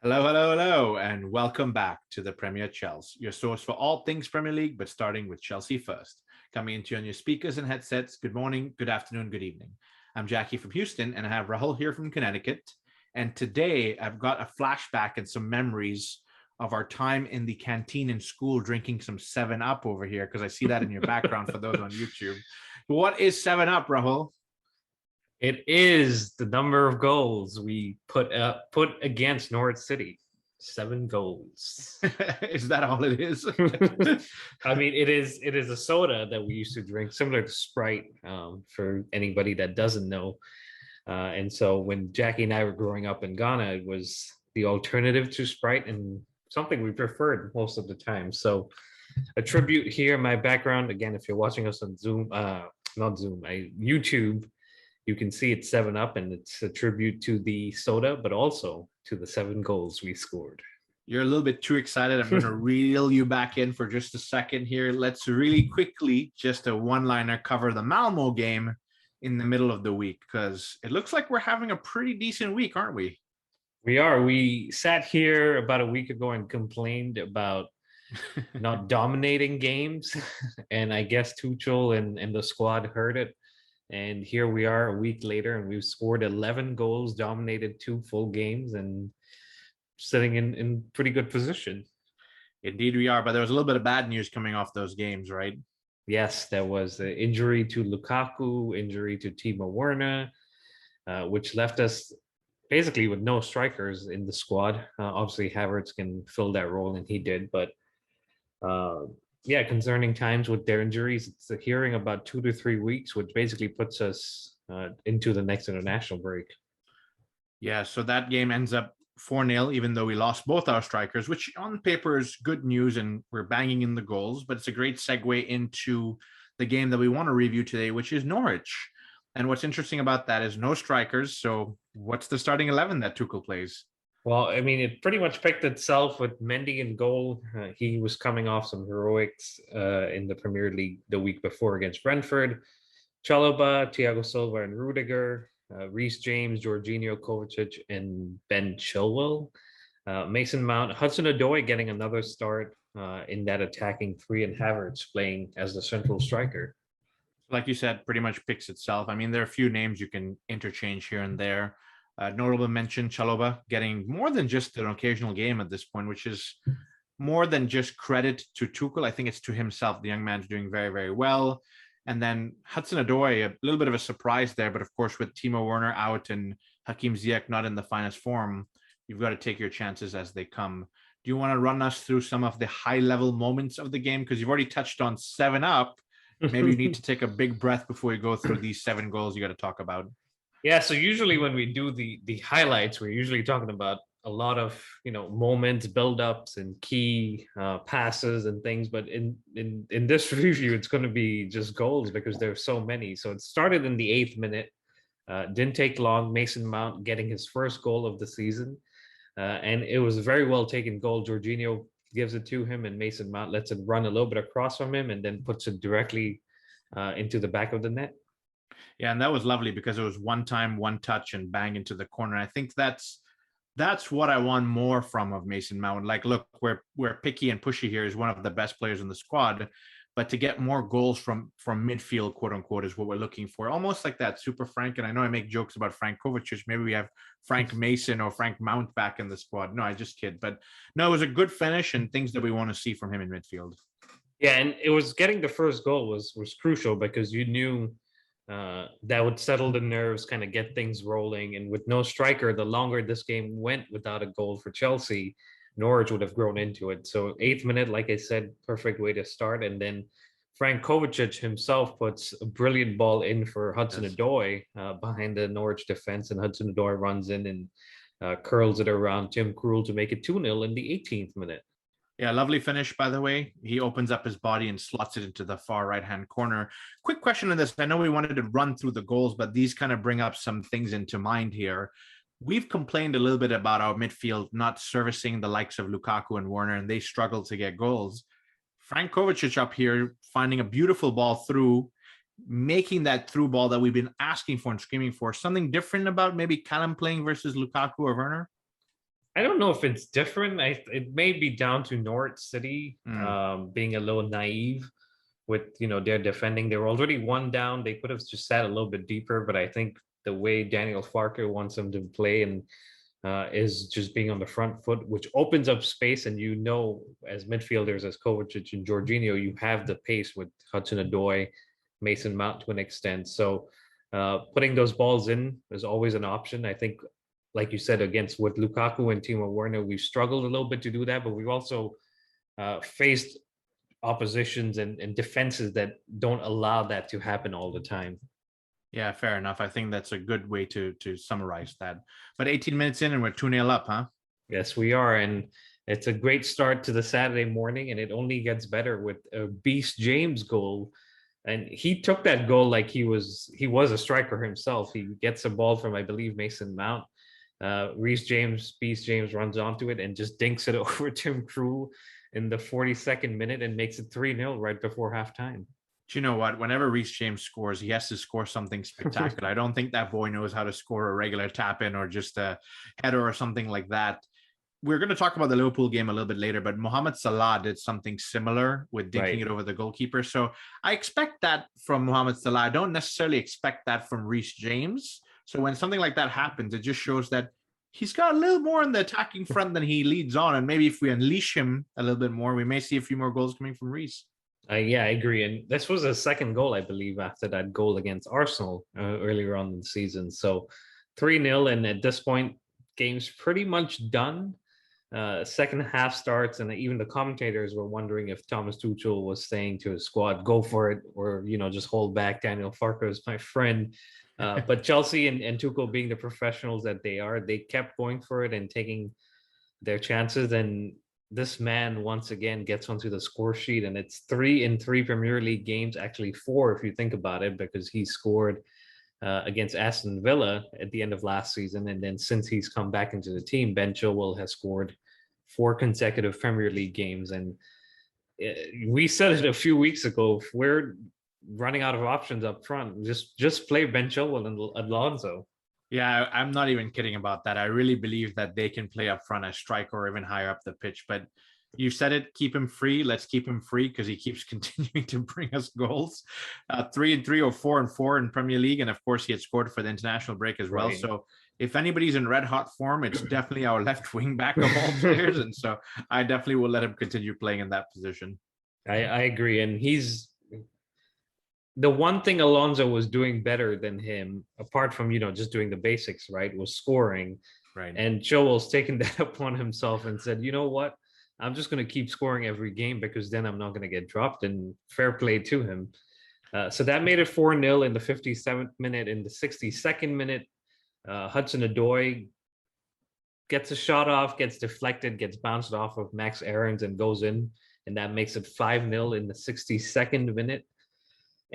Hello, hello, hello, and welcome back to the Premier Chelsea, your source for all things Premier League, but starting with Chelsea first. Coming into you on your speakers and headsets. Good morning, good afternoon, good evening. I'm Jackie from Houston, and I have Rahul here from Connecticut. And today I've got a flashback and some memories of our time in the canteen in school drinking some 7 Up over here, because I see that in your background for those on YouTube. What is 7 Up, Rahul? It is the number of goals we put against Norwich City. 7 goals. Is that all it is? I mean, it is a soda that we used to drink, similar to Sprite, for anybody that doesn't know. And so when Jackie and I were growing up in Ghana, it was the alternative to Sprite and something we preferred most of the time. So a tribute here, my background, again, if you're watching us on Zoom, not Zoom, YouTube, you can see it's 7 Up, and it's a tribute to the soda, but also to the 7 goals we scored. You're a little bit too excited. I'm going to reel you back in for just a second here. Let's really quickly, just a one-liner, cover the Malmo game in the middle of the week, because it looks like we're having a pretty decent week, aren't we? We are. We sat here about a week ago and complained about not dominating games, and I guess Tuchel and the squad heard it. And here we are a week later, and we've scored 11 goals, dominated 2 full games, and sitting in pretty good position. Indeed we are, but there was a little bit of bad news coming off those games, right? Yes, there was an injury to Lukaku, injury to Timo Werner, which left us basically with no strikers in the squad. Obviously, Havertz can fill that role, and he did, but yeah, concerning times with their injuries. It's a hearing about 2 to 3 weeks, which basically puts us into the next international break. Yeah, so that game ends up 4-0, even though we lost both our strikers, which on paper is good news, and we're banging in the goals, but it's a great segue into the game that we want to review today, which is Norwich. And what's interesting about that is no strikers. So what's the starting 11 that Tuchel plays? Well, I mean, it pretty much picked itself with Mendy in goal. He was coming off some heroics in the Premier League the week before against Brentford. Chalobah, Thiago Silva, and Rudiger, Reece James, Jorginho, Kovacic, and Ben Chilwell. Mason Mount, Hudson-Odoi getting another start in that attacking 3, and Havertz playing as the central striker. Like you said, pretty much picks itself. I mean, there are a few names you can interchange here and there. Notable mention, Chalobah getting more than just an occasional game at this point, which is more than just credit to Tuchel. I think it's to himself. The young man's doing very, very well. And then Hudson-Odoi, a little bit of a surprise there. But of course, with Timo Werner out and Hakim Ziyech not in the finest form, you've got to take your chances as they come. Do you want to run us through some of the high-level moments of the game? Because you've already touched on 7 Up. Maybe you need to take a big breath before we go through these 7 goals you got to talk about. Yeah, so usually when we do the highlights, we're usually talking about a lot of moments, build-ups, and key passes and things. But in this review, it's going to be just goals because there's so many. So it started in the 8th minute. Didn't take long. Mason Mount getting his first goal of the season, and it was a very well taken goal. Jorginho gives it to him, and Mason Mount lets it run a little bit across from him, and then puts it directly into the back of the net. Yeah, and that was lovely because it was one time, one touch, and bang into the corner. I think that's what I want more from of Mason Mount. Like, look, we're picky and pushy here. He's one of the best players in the squad, but to get more goals from midfield, quote unquote, is what we're looking for. Almost like that Super Frank. And I know I make jokes about Frank Kovacic. Maybe we have Frank Mason or Frank Mount back in the squad. No, I just kid. But no, it was a good finish and things that we want to see from him in midfield. Yeah, and it was getting the first goal was crucial because you knew that would settle the nerves, kind of get things rolling. And with no striker, the longer this game went without a goal for Chelsea, Norwich would have grown into it. So 8th minute, like I said, perfect way to start. And then Frank Kovacic himself puts a brilliant ball in for Hudson-Odoi behind the Norwich defense, and Hudson-Odoi runs in and curls it around Tim Krul to make it 2-0 in the 18th minute. Yeah, lovely finish, by the way. He opens up his body and slots it into the far right-hand corner. Quick question on this. I know we wanted to run through the goals, but these kind of bring up some things into mind here. We've complained a little bit about our midfield not servicing the likes of Lukaku and Werner, and they struggle to get goals. Frank Kovacic up here finding a beautiful ball through, making that through ball that we've been asking for and screaming for. Something different about maybe Callum playing versus Lukaku or Werner? I don't know if it's different. It may be down to Norwich City Mm. being a little naive with their defending. They were already one down. They could have just sat a little bit deeper, but I think the way Daniel Farke wants them to play and is just being on the front foot, which opens up space. And as midfielders, as Kovacic and Jorginho, you have the pace with Hudson-Odoi, Mason Mount to an extent. So putting those balls in is always an option. I think, like you said, against with Lukaku and Timo Werner, we've struggled a little bit to do that, but we've also faced oppositions and defenses that don't allow that to happen all the time. Yeah, fair enough. I think that's a good way to summarize that. But 18 minutes in and we're 2-0 up, huh? Yes, we are. And it's a great start to the Saturday morning, and it only gets better with a Beast James goal. And he took that goal like he was a striker himself. He gets a ball from, I believe, Mason Mount. Beast James runs onto it and just dinks it over Tim Krul in the 42nd minute and makes it 3-0 right before halftime. Do you know what? Whenever Reece James scores, he has to score something spectacular. I don't think that boy knows how to score a regular tap in or just a header or something like that. We're going to talk about the Liverpool game a little bit later, but Mohamed Salah did something similar with dinking it over the goalkeeper. So I expect that from Mohamed Salah. I don't necessarily expect that from Reece James. So when something like that happens, it just shows that he's got a little more in the attacking front than he leads on. And maybe if we unleash him a little bit more, we may see a few more goals coming from Reece. Yeah, I agree. And this was a second goal, I believe, after that goal against Arsenal earlier on in the season. So 3-0. And at this point, game's pretty much done. Second half starts, and even the commentators were wondering if Thomas Tuchel was saying to his squad, go for it, or, just hold back. Daniel Farke is my friend. But Chelsea and Tuchel, being the professionals that they are, they kept going for it and taking their chances. And this man once again gets onto the score sheet, and it's 3 in 3 Premier League games, actually 4 if you think about it, because he scored against Aston Villa at the end of last season, and then since he's come back into the team, Ben Chilwell has scored 4 consecutive Premier League games. And we said it a few weeks ago, if we're running out of options up front, just play Ben Chilwell and Alonso. Yeah, I'm not even kidding about that. I really believe that they can play up front as striker or even higher up the pitch. But you said it, keep him free. Let's keep him free because he keeps continuing to bring us goals. 3 and 3 or 4 and 4 in Premier League. And of course, he had scored for the international break as well. Right. So if anybody's in red hot form, it's definitely our left wing back of all players. And so I definitely will let him continue playing in that position. I agree. And he's the one thing Alonso was doing better than him, apart from, just doing the basics, right, was scoring. Right. And Chilwell's taken that upon himself and said, you know what? I'm just going to keep scoring every game because then I'm not going to get dropped, and fair play to him. So that made it 4-0 in the 57th minute. In the 62nd minute, Hudson-Odoi gets a shot off, gets deflected, gets bounced off of Max Aarons and goes in. And that makes it 5-0 in the 62nd minute.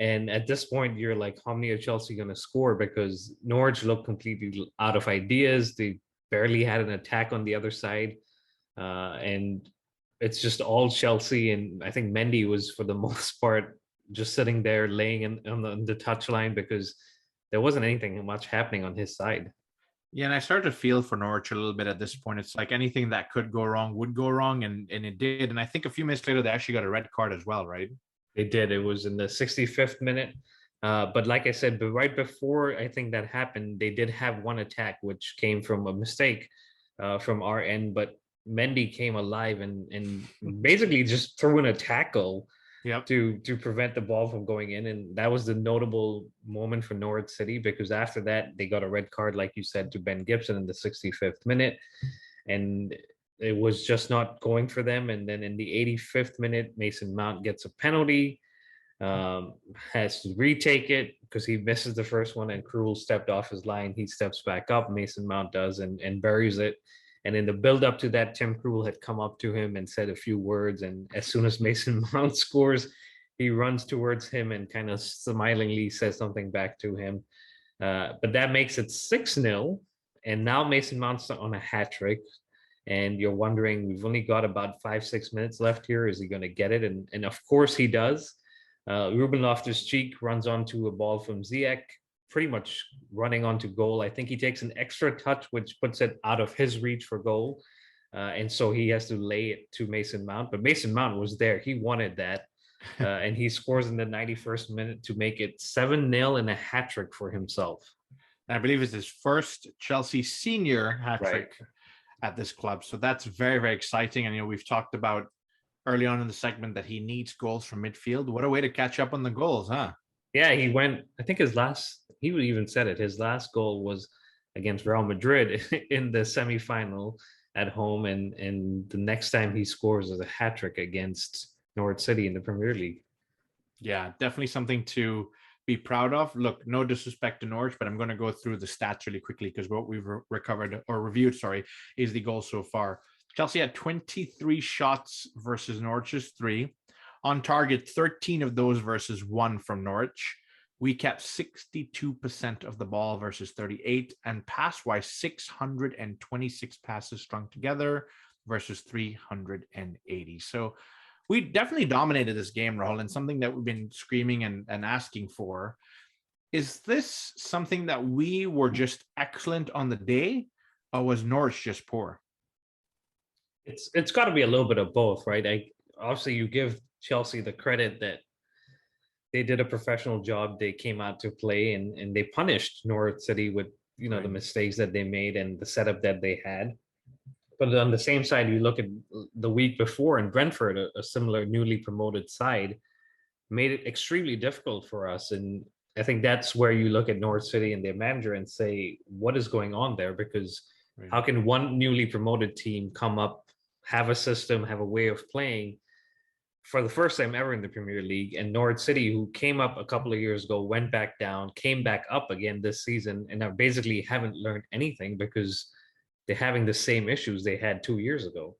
And at this point, you're like, how many are Chelsea going to score? Because Norwich looked completely out of ideas. They barely had an attack on the other side. And it's just all Chelsea. And I think Mendy was, for the most part, just sitting there laying on the touchline because there wasn't anything much happening on his side. Yeah, and I started to feel for Norwich a little bit at this point. It's like anything that could go wrong would go wrong, and it did. And I think a few minutes later, they actually got a red card as well, right? They did. It was in the 65th minute. But like I said, but right before I think that happened, they did have one attack, which came from a mistake from our end. But Mendy came alive and basically just threw in a tackle to prevent the ball from going in. And that was the notable moment for Norwich City, because after that, they got a red card, like you said, to Ben Gibson in the 65th minute. And it was just not going for them. And then in the 85th minute, Mason Mount gets a penalty, has to retake it because he misses the first one, and Krul stepped off his line. He steps back up, Mason Mount does, and buries it. And in the build up to that, Tim Krul had come up to him and said a few words. And as soon as Mason Mount scores, he runs towards him and kind of smilingly says something back to him. But that makes it 6-0. And now Mason Mount's on a hat trick. And you're wondering, we've only got about 5-6 minutes left here. Is he going to get it? And of course he does. Ruben Loftus-Cheek runs onto a ball from Ziyech, pretty much running onto goal. I think he takes an extra touch, which puts it out of his reach for goal. And so he has to lay it to Mason Mount. But Mason Mount was there. He wanted that. And he scores in the 91st minute to make it 7-0 and a hat trick for himself. I believe it's his first Chelsea senior hat trick at this club. So that's very, very exciting. And, we've talked about early on in the segment that he needs goals from midfield. What a way to catch up on the goals, huh? Yeah, he went, I think he even said it. His last goal was against Real Madrid in the semifinal at home. And the next time he scores is a hat trick against Norwich City in the Premier League. Yeah, definitely something to be proud of. Look, no disrespect to Norwich, but I'm going to go through the stats really quickly because what we've reviewed, is the goal so far. Chelsea had 23 shots versus Norwich's 3. On target, 13 of those versus 1 from Norwich. We kept 62% of the ball versus 38, and pass-wise, 626 passes strung together versus 380. So we definitely dominated this game, Rahul, and something that we've been screaming and asking for. Is this something that we were just excellent on the day, or was Norwich just poor? It's got to be a little bit of both, right? Obviously, you give Chelsea the credit that they did a professional job. They came out to play and they punished Norwich City with the mistakes that they made and the setup that they had. But on the same side, you look at the week before in Brentford, a similar newly promoted side, made it extremely difficult for us. And I think that's where you look at Norwich City and their manager and say, what is going on there? Because how can one newly promoted team come up, have a system, have a way of playing for the first time ever in the Premier League, and Norwich City, who came up a couple of years ago, went back down, came back up again this season, and now basically haven't learned anything because they're having the same issues they had 2 years ago.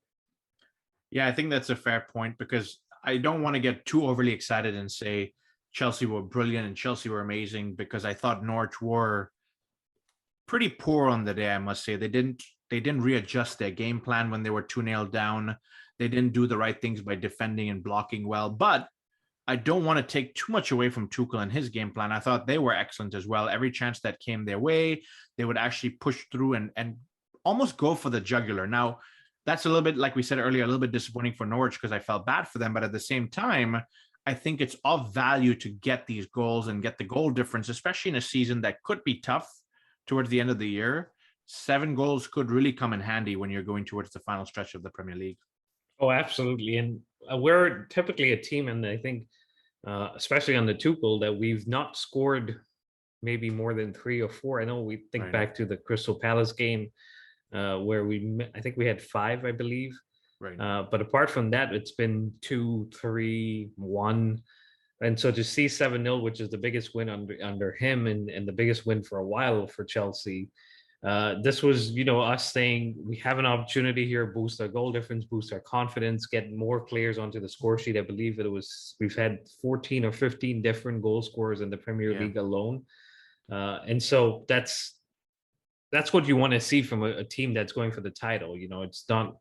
Yeah, I think that's a fair point, because I don't want to get too overly excited and say Chelsea were brilliant and Chelsea were amazing, because I thought Norwich were pretty poor on the day, I must say. They didn't readjust their game plan when they were 2-0 down. They didn't do the right things by defending and blocking well. But I don't want to take too much away from Tuchel and his game plan. I thought they were excellent as well. Every chance that came their way, they would actually push through and almost go for the jugular. Now, that's a little bit, like we said earlier, a little bit disappointing for Norwich because I felt bad for them. But at the same time, I think it's of value to get these goals and get the goal difference, especially in a season that could be tough towards the end of the year. 7 goals could really come in handy when you're going towards the final stretch of the Premier League. Oh, absolutely. And we're typically a team, and I think, especially on the Tuchel, that we've not scored maybe more than 3 or 4. I know we think back to the Crystal Palace game where I think we had 5, I believe. Right. But apart from that, it's been 2, 3, 1. And so to see 7-0, which is the biggest win under him and the biggest win for a while for Chelsea, this was, us saying we have an opportunity here, boost our goal difference, boost our confidence, get more players onto the score sheet. I believe we've had 14 or 15 different goal scorers in the Premier League alone. And so that's what you want to see from a team that's going for the title. It's not,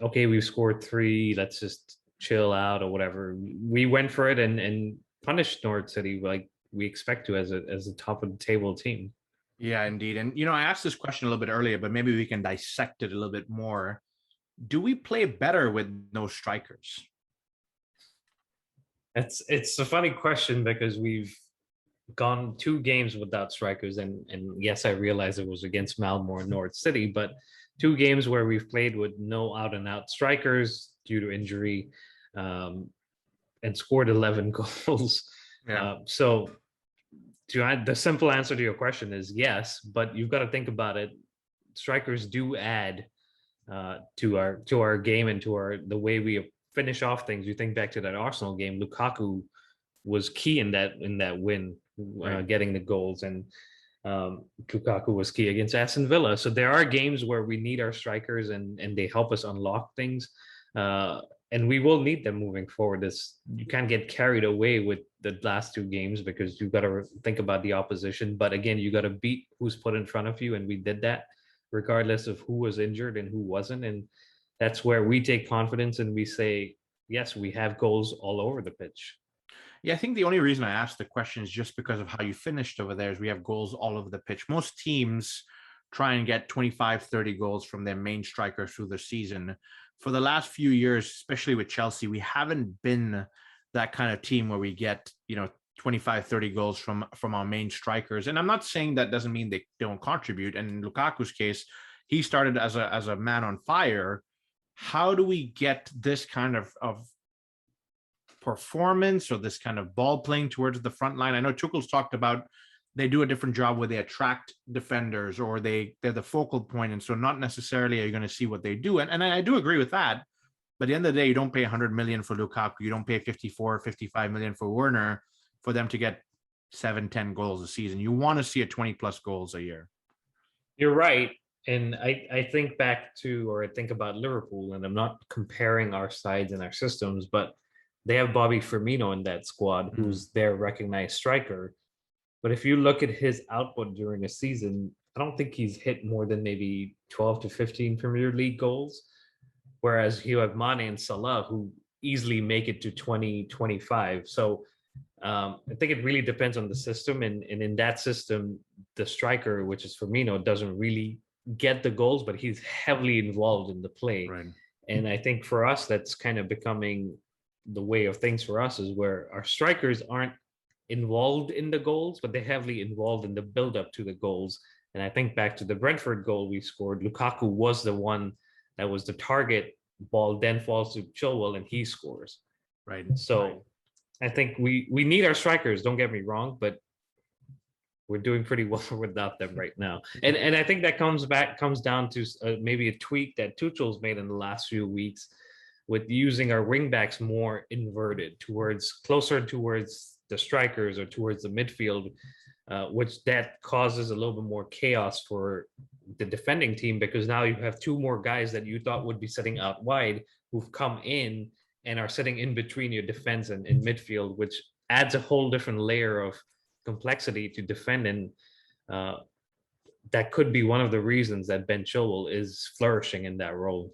okay, we've scored 3, let's just chill out or whatever. We went for it and punished Norwich City like we expect to as a top of the table team. Yeah, indeed. And, I asked this question a little bit earlier, but maybe we can dissect it a little bit more. Do we play better with no strikers? It's a funny question because we've gone 2 games without strikers. And yes, I realize it was against Malmö and Norwich City, but 2 games where we've played with no out and out strikers due to injury and scored 11 goals. Yeah. So the simple answer to your question is yes, but you've got to think about it. Strikers do add to our game and to the way we finish off things. You think back to that Arsenal game, Lukaku was key in that win, getting the goals, and Lukaku was key against Aston Villa. So there are games where we need our strikers and they help us unlock things. And we will need them moving forward. You can't get carried away with the last 2 games because you've got to think about the opposition. But again, you got to beat who's put in front of you. And we did that regardless of who was injured and who wasn't. And that's where we take confidence and we say, yes, we have goals all over the pitch. Yeah, I think the only reason I asked the question is just because of how you finished over there. Is we have goals all over the pitch. Most teams try and get 25, 30 goals from their main striker through the season. For the last few years, especially with Chelsea, we haven't been that kind of team where we get, 25, 30 goals from our main strikers. And I'm not saying that doesn't mean they don't contribute. And in Lukaku's case, he started as a man on fire. How do we get this kind of performance or this kind of ball playing towards the front line? I know Tuchel's talked about they do a different job where they attract defenders or they're the focal point. And so not necessarily are you going to see what they do. And I do agree with that. But at the end of the day, you don't pay 100 million for Lukaku. You don't pay 54, 55 million for Werner for them to get 7-10 goals a season. You want to see a 20 plus goals a year. You're right. And I think back to, or I think about Liverpool, and I'm not comparing our sides and our systems, but they have Bobby Firmino in that squad, who's their recognized striker. But if you look at his output during a season, I don't think he's hit more than maybe 12 to 15 Premier League goals. Whereas you have Mane and Salah, who easily make it to 20, 25. So I think it really depends on the system. And in that system, the striker, which is Firmino, doesn't really get the goals, but he's heavily involved in the play. Right. And I think for us, that's kind of becoming the way of things for us, is where our strikers aren't involved in the goals, but they're heavily involved in the build-up to the goals. And I think back to the Brentford goal we scored, Lukaku was the one that was the target. Ball then falls to Chilwell and he scores. Right. So I think we need our strikers, don't get me wrong, but we're doing pretty well without them right now. And I think that comes down to maybe a tweak that Tuchel's made in the last few weeks with using our wingbacks more inverted closer towards the strikers or towards the midfield, which that causes a little bit more chaos for the defending team, because now you have two more guys that you thought would be sitting out wide who've come in and are sitting in between your defense and in midfield, which adds a whole different layer of complexity to defend. And that could be one of the reasons that Ben Chilwell is flourishing in that role.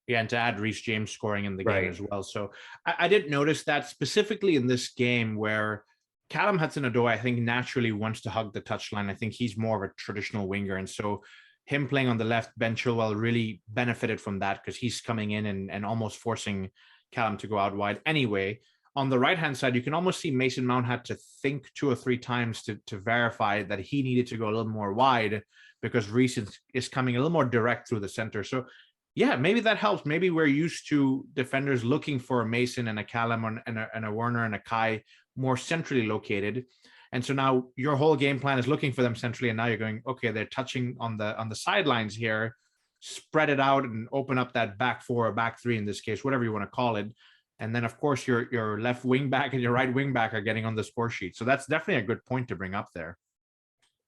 Yeah, and to add Reece James scoring in the game as well. So I didn't notice that specifically in this game where Callum Hudson-Odoi, I think, naturally wants to hug the touchline. I think he's more of a traditional winger. And so him playing on the left, Ben Chilwell really benefited from that because he's coming in and almost forcing Callum to go out wide. Anyway, on the right-hand side, you can almost see Mason Mount had to think 2 or 3 times to verify that he needed to go a little more wide because Reece is coming a little more direct through the center. So yeah, maybe that helps. Maybe we're used to defenders looking for a Mason and a Callum and a Werner and a Kai more centrally located. And so now your whole game plan is looking for them centrally. And now you're going, okay, they're touching on the sidelines here, spread it out and open up that back 4 or back 3 in this case, whatever you want to call it. And then, of course, your left wing back and your right wing back are getting on the score sheet. So that's definitely a good point to bring up there.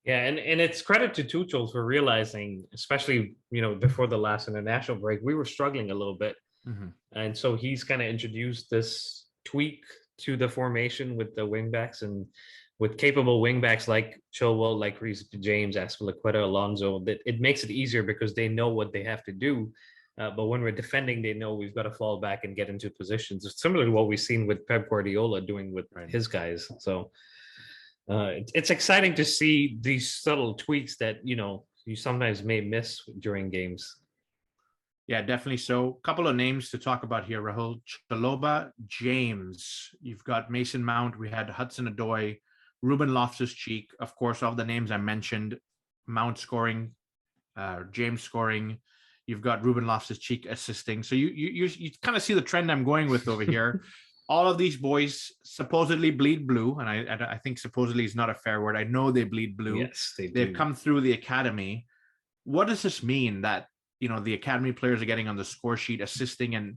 Yeah, and it's credit to Tuchel for realizing, especially, before the last international break, we were struggling a little bit. Mm-hmm. And so he's kind of introduced this tweak to the formation with the wingbacks, and with capable wingbacks like Chilwell, like Reece James, Azpilicueta, Alonso, that it makes it easier because they know what they have to do. But when we're defending, they know we've got to fall back and get into positions. It's similar to what we've seen with Pep Guardiola doing with his guys. So it's exciting to see these subtle tweaks that, you sometimes may miss during games. Yeah, definitely. So a couple of names to talk about here, Rahul. Chalobah, James. You've got Mason Mount. We had Hudson-Odoi, Ruben Loftus-Cheek. Of course, all the names I mentioned, Mount scoring, James scoring. You've got Ruben Loftus-Cheek assisting. So you kind of see the trend I'm going with over here. All of these boys supposedly bleed blue, and I think supposedly is not a fair word. I know they bleed blue. Yes, They've come through the academy. What does this mean that, the academy players are getting on the score sheet, assisting? And,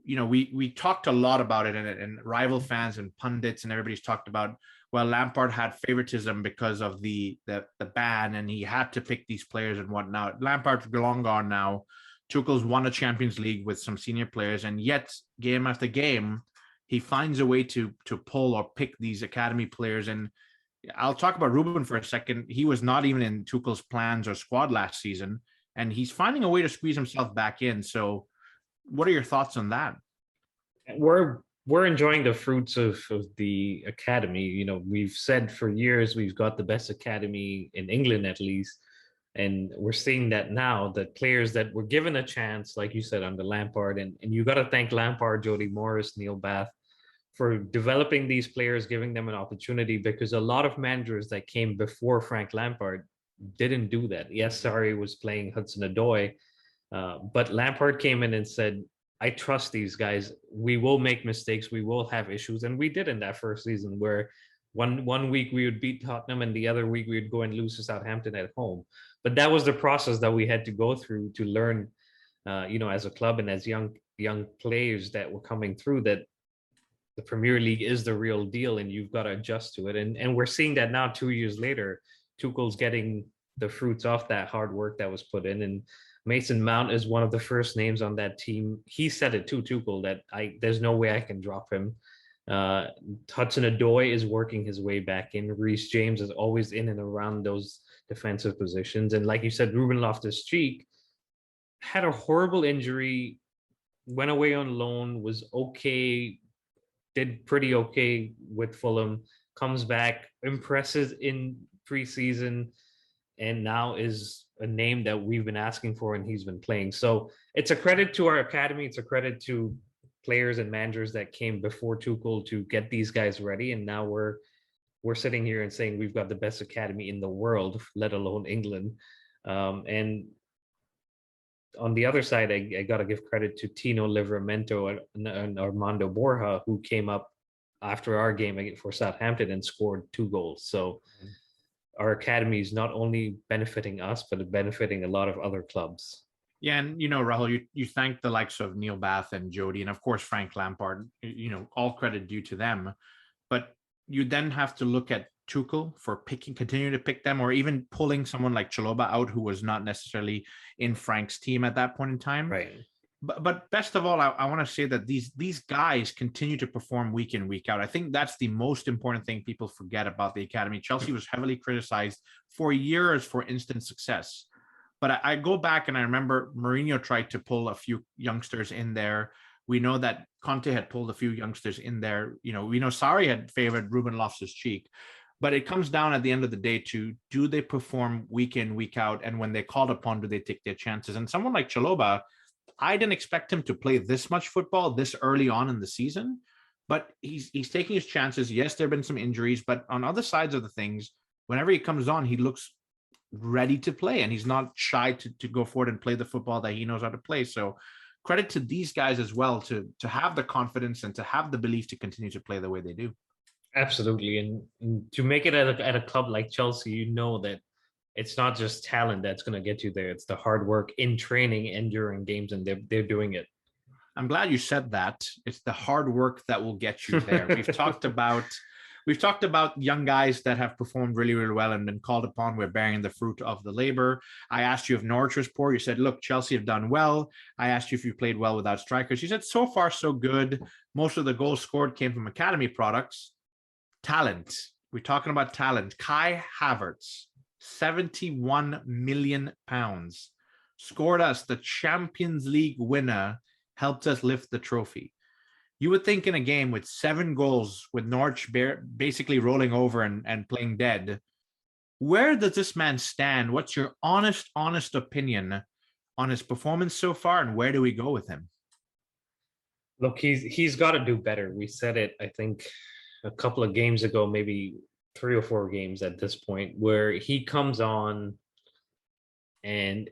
we talked a lot about it, and rival fans and pundits and everybody's talked about, well, Lampard had favoritism because of the ban, and he had to pick these players and whatnot. Lampard's long gone now. Tuchel's won a Champions League with some senior players, and yet game after game, he finds a way to pull or pick these academy players. And I'll talk about Ruben for a second. He was not even in Tuchel's plans or squad last season, and he's finding a way to squeeze himself back in. So what are your thoughts on that? We're we're enjoying the fruits of the academy. You know, we've said for years we've got the best academy in England, at least. And we're seeing that now, that players that were given a chance, like you said, under Lampard, and you got to thank Lampard, Jody Morris, Neil Bath, for developing these players, giving them an opportunity, because a lot of managers that came before Frank Lampard didn't do that. Yes, Sarri was playing Hudson-Odoi, but Lampard came in and said, I trust these guys. We will make mistakes. We will have issues. And we did in that first season, where one week we would beat Tottenham and the other week we would go and lose to Southampton at home. But that was the process that we had to go through to learn, as a club and as young players that were coming through, that the Premier League is the real deal and you've got to adjust to it. And we're seeing that now 2 years later. Tuchel's getting the fruits off that hard work that was put in. And Mason Mount is one of the first names on that team. He said it too, Tuchel, that there's no way I can drop him. Hudson-Odoi is working his way back in. Reece James is always in and around those defensive positions. And like you said, Ruben Loftus-Cheek had a horrible injury, went away on loan, was okay, did pretty okay with Fulham, comes back, impresses in preseason, and now is a name that we've been asking for and he's been playing. So it's a credit to our academy. It's a credit to players and managers that came before Tuchel to get these guys ready. And now we're sitting here and saying we've got the best academy in the world, let alone England. And on the other side, I got to give credit to Tino Livramento and Armando Borja, who came up after our game for Southampton and scored 2 goals. So our academy is not only benefiting us, but benefiting a lot of other clubs. Yeah, and Rahul, you thank the likes of Neil Bath and Jody, and of course Frank Lampard. All credit due to them. But you then have to look at Tuchel for continuing to pick them, or even pulling someone like Chalobah out, who was not necessarily in Frank's team at that point in time. Right. But best of all, I want to say that these guys continue to perform week in, week out. I think that's the most important thing people forget about the academy. Chelsea was heavily criticized for years for instant success. But I go back and I remember Mourinho tried to pull a few youngsters in there. We know that Conte had pulled a few youngsters in there. We know Sarri had favored Ruben Loftus-Cheek. But it comes down at the end of the day to, do they perform week in, week out? And when they're called upon, do they take their chances? And someone like Chalobah, I didn't expect him to play this much football this early on in the season, but he's taking his chances. Yes, there have been some injuries, but on other sides of the things, whenever he comes on, he looks ready to play, and he's not shy to go forward and play the football that he knows how to play. So credit to these guys as well to have the confidence and to have the belief to continue to play the way they do. Absolutely. And to make it at a club like Chelsea, that it's not just talent that's going to get you there. It's the hard work in training and during games, and they're doing it. I'm glad you said that. It's the hard work that will get you there. We've talked about young guys that have performed really, really well and been called upon. We're bearing the fruit of the labor. I asked you if Norwich was poor. You said, look, Chelsea have done well. I asked you if you played well without strikers. You said, so far, so good. Most of the goals scored came from academy products. Talent. We're talking about talent. Kai Havertz, £71 million, scored us the Champions League winner, helped us lift the trophy. You would think in a game with 7 goals, with Norwich basically rolling over and playing dead, where does this man stand? What's your honest opinion on his performance so far, and where do we go with him? Look, he's got to do better. We said it, I think, a couple of games ago, maybe 3 or 4 games at this point, where he comes on and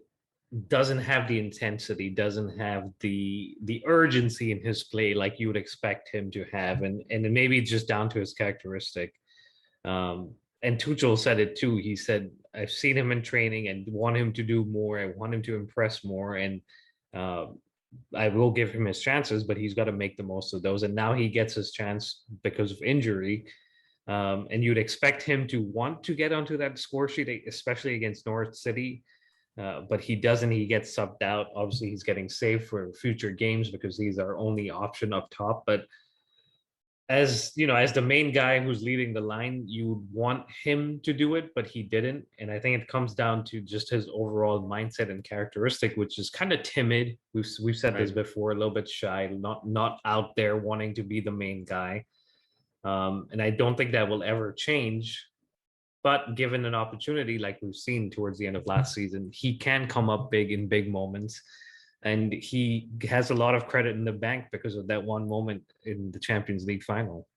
doesn't have the intensity, doesn't have the urgency in his play like you would expect him to have, and maybe it's just down to his characteristic. And Tuchel said it too. He said, I've seen him in training and want him to do more. I want him to impress more, and I will give him his chances, but he's got to make the most of those. And now he gets his chance because of injury. And you'd expect him to want to get onto that score sheet, especially against Norwich City. But he doesn't. He gets subbed out. Obviously, he's getting saved for future games because he's our only option up top. But as you know, as the main guy who's leading the line, you would want him to do it, but he didn't. And I think it comes down to just his overall mindset and characteristic, which is kind of timid. We've said this Right. before, a little bit shy, not out there wanting to be the main guy. And I don't think that will ever change. But given an opportunity, like we've seen towards the end of last season, he can come up big in big moments. And he has a lot of credit in the bank because of that one moment in the Champions League final.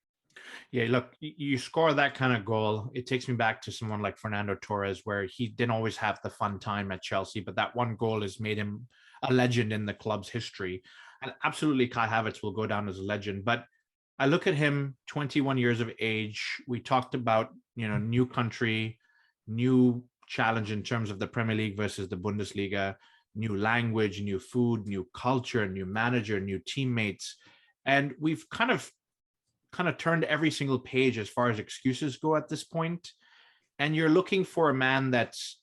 Yeah, look, you score that kind of goal. It takes me back to someone like Fernando Torres, where he didn't always have the fun time at Chelsea, but that one goal has made him a legend in the club's history. And absolutely, Kai Havertz will go down as a legend. But I look at him, 21 years of age. We talked about, new country, new challenge in terms of the Premier League versus the Bundesliga, new language, new food, new culture, new manager, new teammates. And we've kind of turned every single page as far as excuses go at this point. And you're looking for a man that's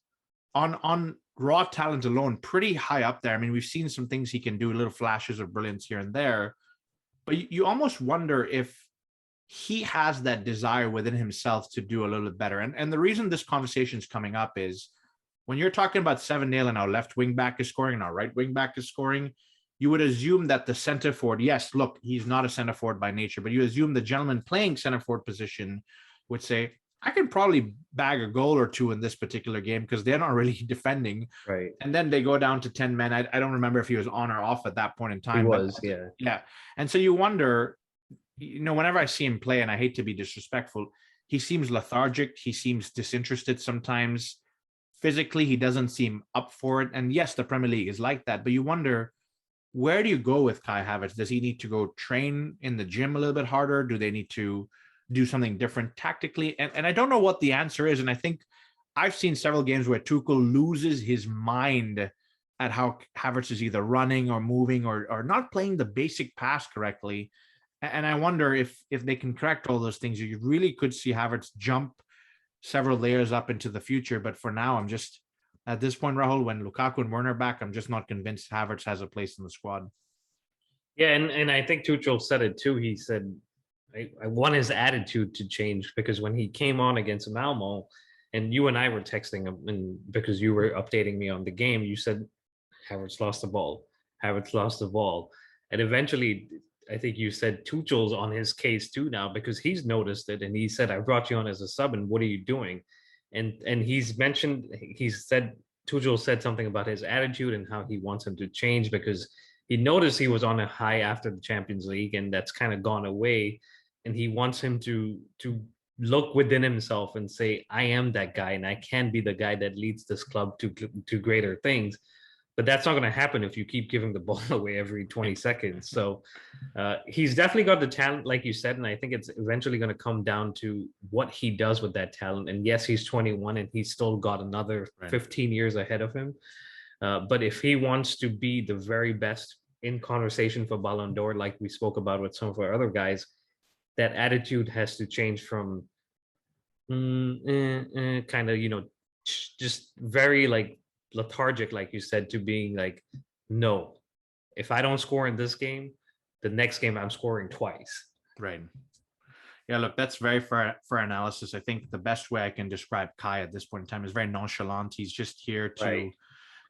on raw talent alone pretty high up there. I mean, we've seen some things he can do, little flashes of brilliance here and there, but you almost wonder if he has that desire within himself to do a little bit better. And the reason this conversation is coming up is when you're talking about 7-0 and our left wing back is scoring and our right wing back is scoring, you would assume that the center forward, yes, look, he's not a center forward by nature, but you assume the gentleman playing center forward position would say, I can probably bag a goal or two in this particular game because they're not really defending. Right. And then they go down to 10 men. I don't remember if he was on or off at that point in time. He was, yeah. Yeah. And so you wonder, whenever I see him play, and I hate to be disrespectful, he seems lethargic. He seems disinterested sometimes. Physically, he doesn't seem up for it. And yes, the Premier League is like that, but you wonder, where do you go with Kai Havertz? Does he need to go train in the gym a little bit harder? Do they need to do something different tactically? And I don't know what the answer is. And I think I've seen several games where Tuchel loses his mind at how Havertz is either running or moving or not playing the basic pass correctly. And I wonder if they can correct all those things, you really could see Havertz jump several layers up into the future. But for now, I'm just, at this point, Rahul, when Lukaku and Werner are back, I'm just not convinced Havertz has a place in the squad. Yeah, and I think Tuchel said it too. He said, I want his attitude to change because when he came on against Malmo, and you and I were texting him, and because you were updating me on the game, you said Havertz lost the ball. Havertz lost the ball. And eventually, I think you said Tuchel's on his case too now because he's noticed it and he said, I brought you on as a sub and what are you doing? And he's said Tuchel said something about his attitude and how he wants him to change because he noticed he was on a high after the Champions League and that's kind of gone away. And he wants him to look within himself and say, I am that guy and I can be the guy that leads this club to greater things. But that's not going to happen if you keep giving the ball away every 20 seconds. So he's definitely got the talent, like you said, and I think it's eventually going to come down to what he does with that talent. And yes, he's 21 and he's still got another 15 years ahead of him. But if he wants to be the very best in conversation for Ballon d'Or, like we spoke about with some of our other guys, that attitude has to change from kind of, just very like lethargic, like you said, to being like, no, if I don't score in this game, the next game I'm scoring twice. Right. Yeah, look, that's very fair analysis. I think the best way I can describe Kai at this point in time is very nonchalant. He's just here to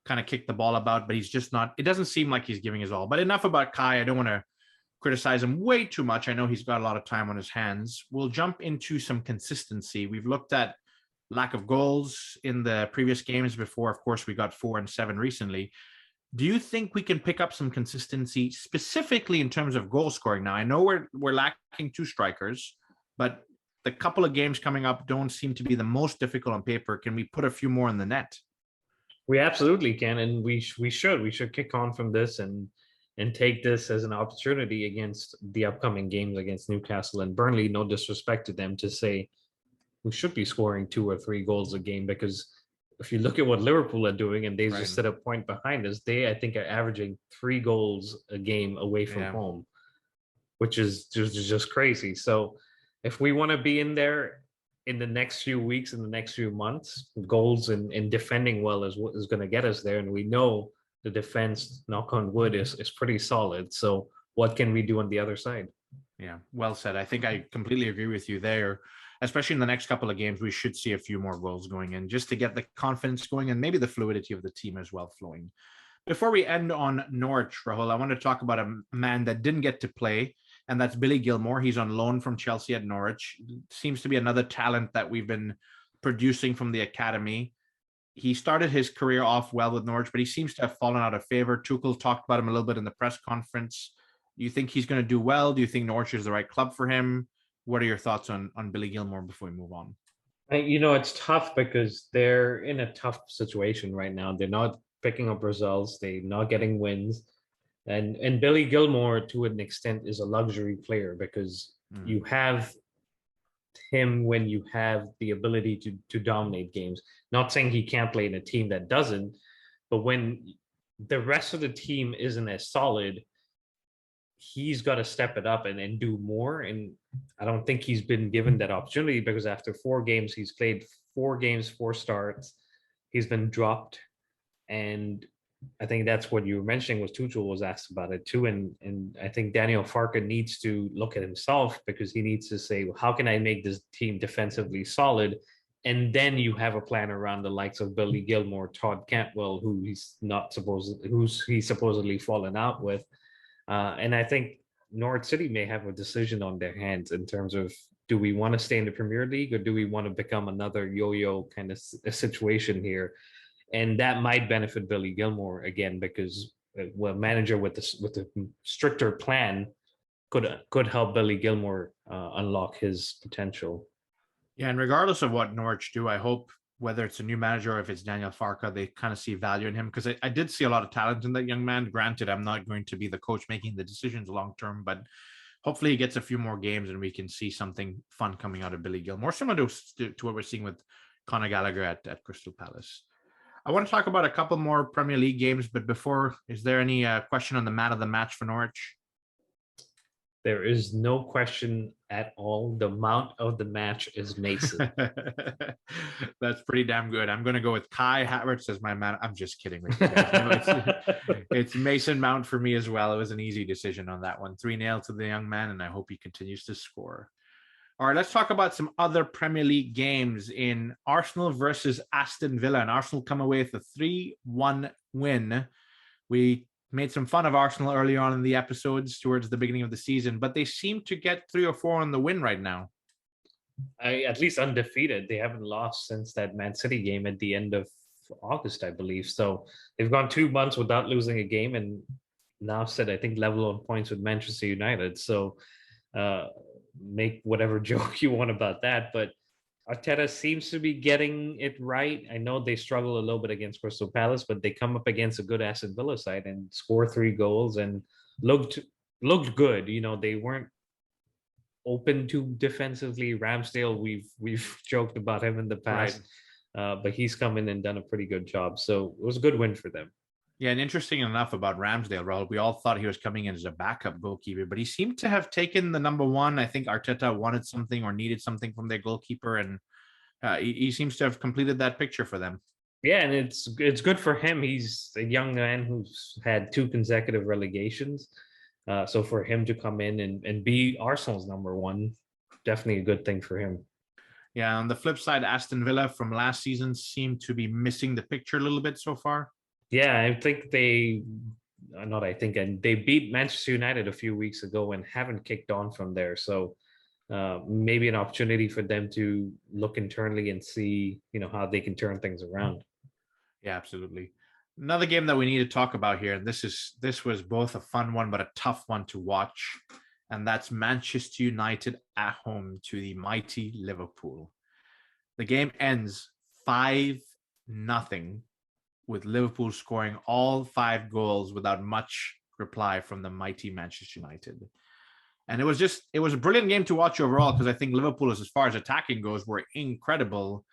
kind of kick the ball about, but he's just not, it doesn't seem like he's giving his all. But enough about Kai. I don't want to criticize him way too much. I know he's got a lot of time on his hands. We'll jump into some consistency. We've looked at lack of goals in the previous games before. Of course, we got 4 and 7 recently. Do you think we can pick up some consistency specifically in terms of goal scoring? Now, I know we're lacking 2 strikers, but the couple of games coming up don't seem to be the most difficult on paper. Can we put a few more in the net? We absolutely can, and we should kick on from this and take this as an opportunity against the upcoming games against Newcastle and Burnley. No disrespect to them, to say we should be scoring 2 or 3 goals a game, because if you look at what Liverpool are doing and they just set a point behind us, they, I think, are averaging 3 goals a game away from home, which is just crazy. So if we want to be in there in the next few weeks, in the next few months, goals and defending well is what is going to get us there. And we know the defense, knock on wood, is pretty solid. So what can we do on the other side? Yeah, well said. I think I completely agree with you there. Especially in the next couple of games, we should see a few more goals going in just to get the confidence going and maybe the fluidity of the team as well flowing. Before we end on Norwich, Rahul, I want to talk about a man that didn't get to play, and that's Billy Gilmore. He's on loan from Chelsea at Norwich. Seems to be another talent that we've been producing from the academy. He started his career off well with Norwich, but he seems to have fallen out of favor. Tuchel talked about him a little bit in the press conference. Do you think he's going to do well? Do you think Norwich is the right club for him? What are your thoughts on Billy Gilmore before we move on? It's tough because they're in a tough situation right now. They're not picking up results. They're not getting wins. And Billy Gilmore, to an extent, is a luxury player because you have him when you have the ability to dominate games. Not saying he can't play in a team that doesn't, but when the rest of the team isn't as solid, he's got to step it up and do more. And I don't think he's been given that opportunity because after 4 games, he's played 4 games, 4 starts. He's been dropped. And I think that's what you were mentioning was Tuchel was asked about it too. And I think Daniel Farke needs to look at himself because he needs to say, well, how can I make this team defensively solid? And then you have a plan around the likes of Billy Gilmore, Todd Cantwell, who's supposedly fallen out with. And I think Norwich City may have a decision on their hands in terms of do we want to stay in the Premier League or do we want to become another yo-yo kind of a situation here? And that might benefit Billy Gilmore again because a manager with the stricter plan could help Billy Gilmore unlock his potential. Yeah, and regardless of what Norwich do, I hope whether it's a new manager or if it's Daniel Farke, they kind of see value in him because I did see a lot of talent in that young man. Granted, I'm not going to be the coach making the decisions long term, but hopefully he gets a few more games and we can see something fun coming out of Billy Gilmore, similar to what we're seeing with Conor Gallagher at Crystal Palace. I want to talk about a couple more Premier League games, but before, is there any question on the man of the match for Norwich? There is no question at all. The mount of the match is Mason. That's pretty damn good. I'm going to go with Kai Havertz as my man. I'm just kidding. It's Mason Mount for me as well. It was an easy decision on that one. 3-0 to the young man, and I hope he continues to score. All right, let's talk about some other Premier League games in Arsenal versus Aston Villa. And Arsenal come away with a 3-1 win. We made some fun of Arsenal early on in the episodes towards the beginning of the season, but they seem to get 3 or 4 on the win right now. At least undefeated. They haven't lost since that Man City game at the end of August, I believe. So they've gone 2 months without losing a game and now sit, I think, level on points with Manchester United. So make whatever joke you want about that. But Arteta seems to be getting it right. I know they struggle a little bit against Crystal Palace, but they come up against a good Aston Villa side and score 3 goals and looked good. They weren't open to defensively. Ramsdale, we've joked about him in the past, but he's come in and done a pretty good job. So it was a good win for them. Yeah, and interesting enough about Ramsdale, Raul, we all thought he was coming in as a backup goalkeeper, but he seemed to have taken the number one. I think Arteta wanted something or needed something from their goalkeeper, and he seems to have completed that picture for them. Yeah, and it's good for him. He's a young man who's had 2 consecutive relegations. So for him to come in and be Arsenal's number one, definitely a good thing for him. Yeah, on the flip side, Aston Villa from last season seemed to be missing the picture a little bit so far. Yeah, I think and they beat Manchester United a few weeks ago and haven't kicked on from there. So maybe an opportunity for them to look internally and see, how they can turn things around. Yeah, absolutely. Another game that we need to talk about here, and this was both a fun one but a tough one to watch, and that's Manchester United at home to the mighty Liverpool. The game ends 5-0 with Liverpool scoring all 5 goals without much reply from the mighty Manchester United. And it was a brilliant game to watch overall because I think Liverpool, as far as attacking goes, were incredible,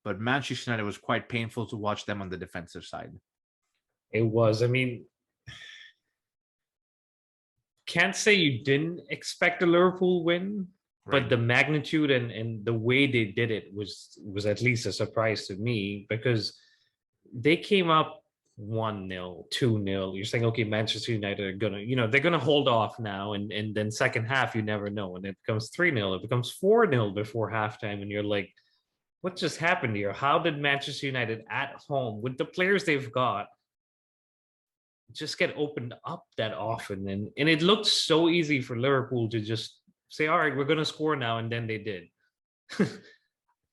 but Manchester United was quite painful to watch them on the defensive side. It was. I mean, can't say you didn't expect a Liverpool win, right, but the magnitude and the way they did it was at least a surprise to me because they came up 1-0, 2-0. You're saying, okay, Manchester United are gonna, they're gonna hold off now, and then second half, you never know. And it becomes 3-0, it becomes 4-0 before halftime, and you're like, what just happened here? How did Manchester United at home, with the players they've got, just get opened up that often? And it looked so easy for Liverpool to just say, all right, we're gonna score now, and then they did.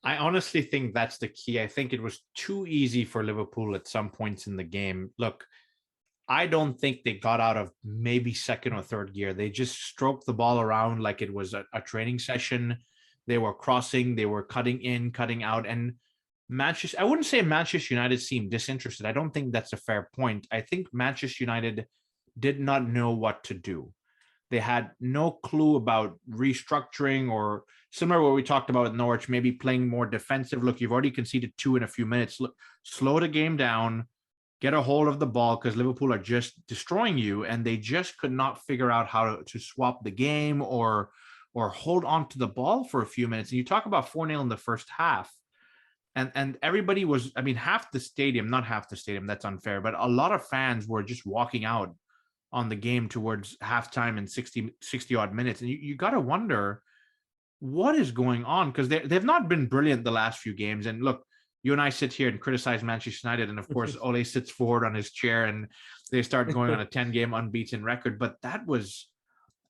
I honestly think that's the key. I think it was too easy for Liverpool at some points in the game. Look, I don't think they got out of maybe second or third gear. They just stroked the ball around like it was a training session. They were crossing, they were cutting in, cutting out. And I wouldn't say Manchester United seemed disinterested. I don't think that's a fair point. I think Manchester United did not know what to do. They had no clue about restructuring, or similar to what we talked about with Norwich, maybe playing more defensive. Look, you've already conceded 2 in a few minutes. Look, slow the game down, get a hold of the ball, because Liverpool are just destroying you, and they just could not figure out how to swap the game or hold on to the ball for a few minutes. And you talk about 4-0 in the first half. And everybody was, I mean, half the stadium, not half the stadium, that's unfair, but a lot of fans were just walking out on the game towards halftime in 60 odd minutes. And you got to wonder what is going on, because they've not been brilliant the last few games. And look, you and I sit here and criticize Manchester United, and of course Ole sits forward on his chair and they start going on a 10-game unbeaten record. But I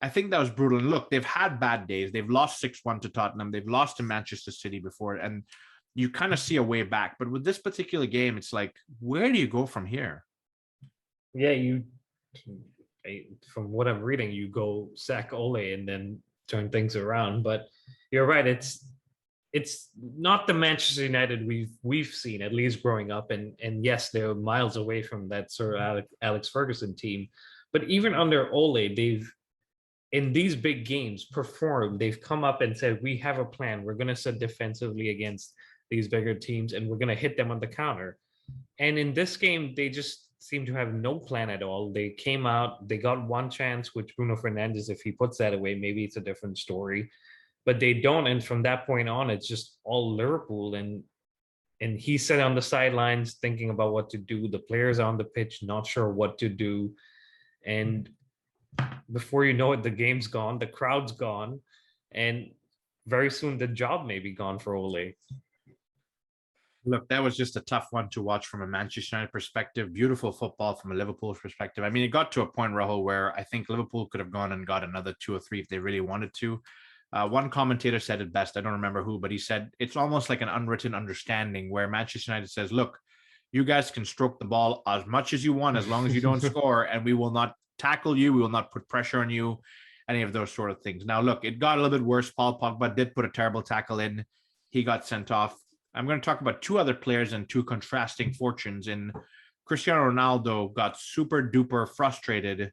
think that was brutal. And look, they've had bad days. They've lost 6-1 to Tottenham. They've lost to Manchester City before, and you kind of see a way back. But with this particular game, it's like, where do you go from here? Yeah, from what I'm reading, you go sack Ole and then turn things around. But you're right, it's not the Manchester United we've seen, at least growing up. And yes, they're miles away from that Sir Alex Ferguson team. But even under Ole, they've, in these big games, performed. They've come up and said, we have a plan. We're going to set defensively against these bigger teams, and we're going to hit them on the counter. And in this game, they just seem to have no plan at all. They came out, they got one chance, which Bruno Fernandes, if he puts that away, maybe it's a different story. But they don't. And from that point on, it's just all Liverpool. And he sat on the sidelines thinking about what to do. The players on the pitch, not sure what to do. And before you know it, the game's gone, the crowd's gone, and very soon the job may be gone for Ole. Look, that was just a tough one to watch from a Manchester United perspective. Beautiful football from a Liverpool perspective. I mean, it got to a point, Rahul, where I think Liverpool could have gone and got another 2 or 3 if they really wanted to. One commentator said it best. I don't remember who, but he said it's almost like an unwritten understanding where Manchester United says, look, you guys can stroke the ball as much as you want, as long as you don't score, and we will not tackle you. We will not put pressure on you, any of those sort of things. Now, look, it got a little bit worse. Paul Pogba did put a terrible tackle in. He got sent off. I'm going to talk about 2 other players and 2 contrasting fortunes. And Cristiano Ronaldo got super duper frustrated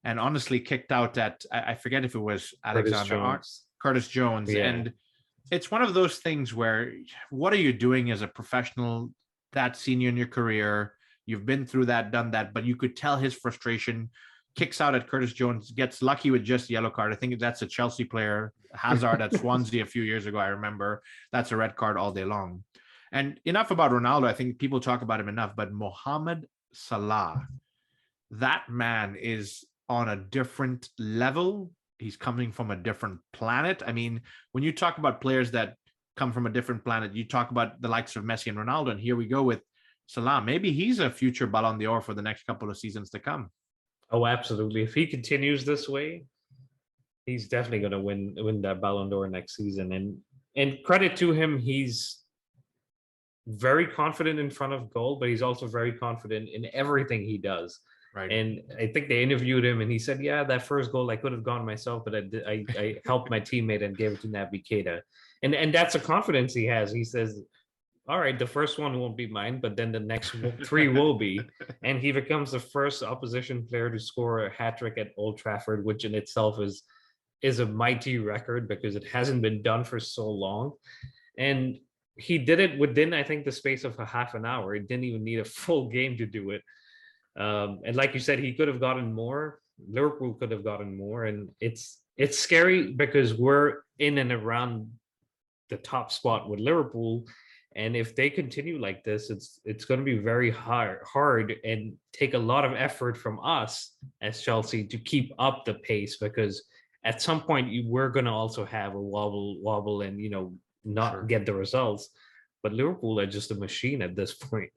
and honestly kicked out at, I forget if it was Curtis Jones. Yeah. And it's one of those things where, what are you doing as a professional that senior in your career? You've been through that, done that, but you could tell his frustration. Kicks out at Curtis Jones, gets lucky with just the yellow card. I think that's a Chelsea player, Hazard at Swansea a few years ago. I remember that's a red card all day long. And enough about Ronaldo. I think people talk about him enough, but Mohamed Salah, that man is on a different level. He's coming from a different planet. I mean, when you talk about players that come from a different planet, you talk about the likes of Messi and Ronaldo, and here we go with Salah. Maybe he's a future Ballon d'Or for the next couple of seasons to come. Oh, absolutely. If he continues this way, he's definitely going to win that Ballon d'Or next season. And credit to him, he's very confident in front of goal, but he's also very confident in everything he does. Right. And I think they interviewed him, and he said, "Yeah, that first goal I could have gone myself, but I helped my teammate and gave it to Naby Keita." And that's a confidence he has. He says, all right, the first one won't be mine, but then the next 3 will be. And he becomes the first opposition player to score a hat-trick at Old Trafford, which in itself is a mighty record because it hasn't been done for so long. And he did it within, I think, the space of a half an hour. It didn't even need a full game to do it. And like you said, he could have gotten more. Liverpool could have gotten more. And it's scary because we're in and around the top spot with Liverpool. And if they continue like this, it's going to be very hard and take a lot of effort from us as Chelsea to keep up the pace, because at some point we're going to also have a wobble and not get the results. But Liverpool are just a machine at this point.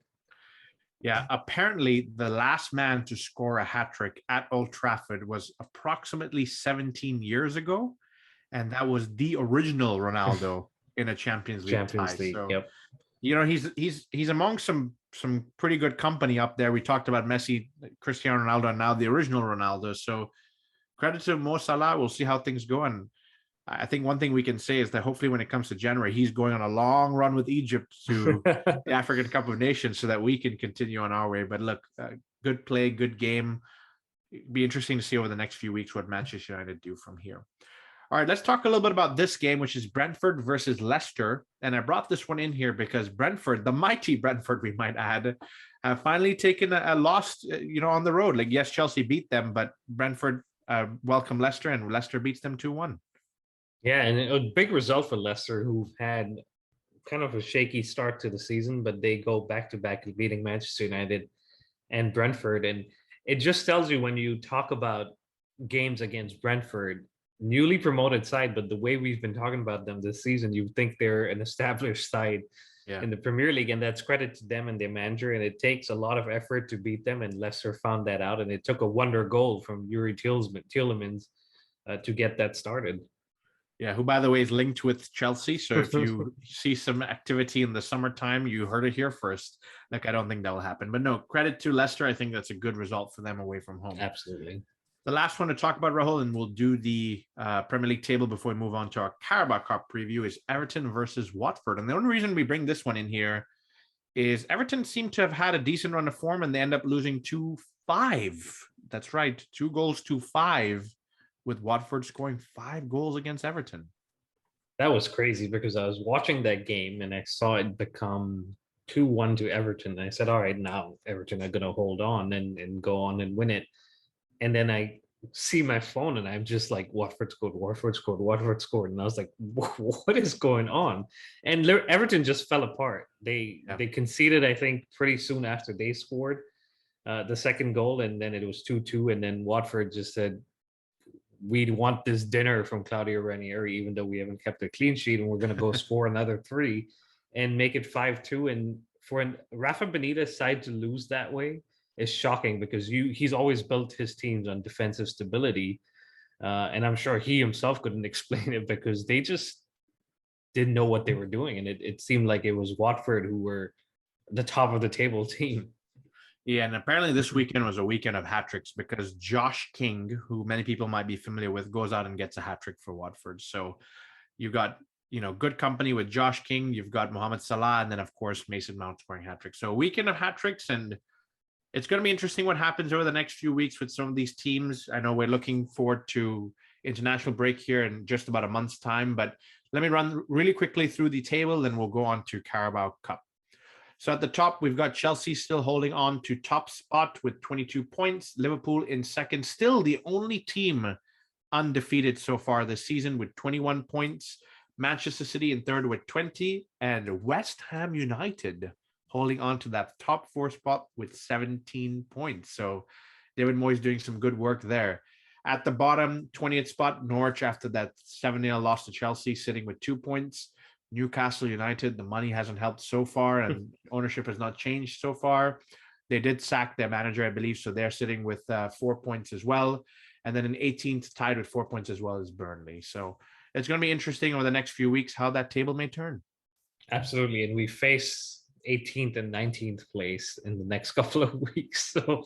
Yeah, apparently the last man to score a hat-trick at Old Trafford was approximately 17 years ago, and that was the original Ronaldo in a Champions League tie. So, yep. He's among some pretty good company up there. We talked about Messi, Cristiano Ronaldo, and now the original Ronaldo. So credit to Mo Salah. We'll see how things go. And I think one thing we can say is that hopefully when it comes to January, he's going on a long run with Egypt to the African Cup of Nations so that we can continue on our way. But look, good play, good game. It'd be interesting to see over the next few weeks what Manchester United do from here. All right, let's talk a little bit about this game, which is Brentford versus Leicester. And I brought this one in here because Brentford, the mighty Brentford, we might add, have finally taken a loss, on the road. Like, yes, Chelsea beat them, but Brentford welcomed Leicester, and Leicester beats them 2-1. Yeah, and a big result for Leicester, who've had kind of a shaky start to the season, but they go back-to-back beating Manchester United and Brentford. And it just tells you, when you talk about games against Brentford, newly promoted side, but the way we've been talking about them this season, you think they're an established side in the Premier League, and that's credit to them and their manager. And it takes a lot of effort to beat them, and Leicester found that out, and it took a wonder goal from Yuri Tielemans to get that started. Yeah, who, by the way, is linked with Chelsea. So if you see some activity in the summertime, you heard it here first. Like, I don't think that will happen. But no, credit to Leicester. I think that's a good result for them away from home. Absolutely. The last one to talk about, Rahul, and we'll do the Premier League table before we move on to our Carabao Cup preview, is Eriton versus Watford. And the only reason we bring this one in here is Everton seem to have had a decent run of form, and they end up losing 2-5. That's right, 2-5, with Watford scoring 5 goals against Everton. That was crazy, because I was watching that game and I saw it become 2-1 to Everton. And I said, all right, now Everton are going to hold on and go on and win it. And then I see my phone and I'm just like, Watford scored. And I was like, what is going on? And Everton just fell apart. They conceded, I think, pretty soon after they scored the second goal. And then it was 2-2. And then Watford just said, we want this dinner from Claudio Ranieri, even though we haven't kept a clean sheet, and we're going to go score another 3 and make it 5-2. And for Rafa Benitez side to lose that way is shocking, because he's always built his teams on defensive stability. And I'm sure he himself couldn't explain it, because they just didn't know what they were doing. And it seemed like it was Watford who were the top of the table team. Yeah, and apparently this weekend was a weekend of hat-tricks, because Josh King, who many people might be familiar with, goes out and gets a hat-trick for Watford. So you've got, good company with Josh King. You've got Mohamed Salah, and then, of course, Mason Mount scoring hat-tricks. So a weekend of hat-tricks, and it's going to be interesting what happens over the next few weeks with some of these teams. I know we're looking forward to international break here in just about a month's time, but let me run really quickly through the table, then we'll go on to Carabao Cup. So at the top, we've got Chelsea still holding on to top spot with 22 points. Liverpool in second, still the only team undefeated so far this season with 21 points. Manchester City in third with 20, and West Ham United holding on to that top 4 spot with 17 points. So David Moyes doing some good work there. At the bottom, 20th spot, Norwich, after that 7-0 loss to Chelsea, sitting with 2 points. Newcastle United, the money hasn't helped so far, and ownership has not changed so far. They did sack their manager, I believe, so they're sitting with 4 points as well. And then in 18th, tied with 4 points as well as Burnley. So it's going to be interesting over the next few weeks how that table may turn. Absolutely. And we face 18th and 19th place in the next couple of weeks. So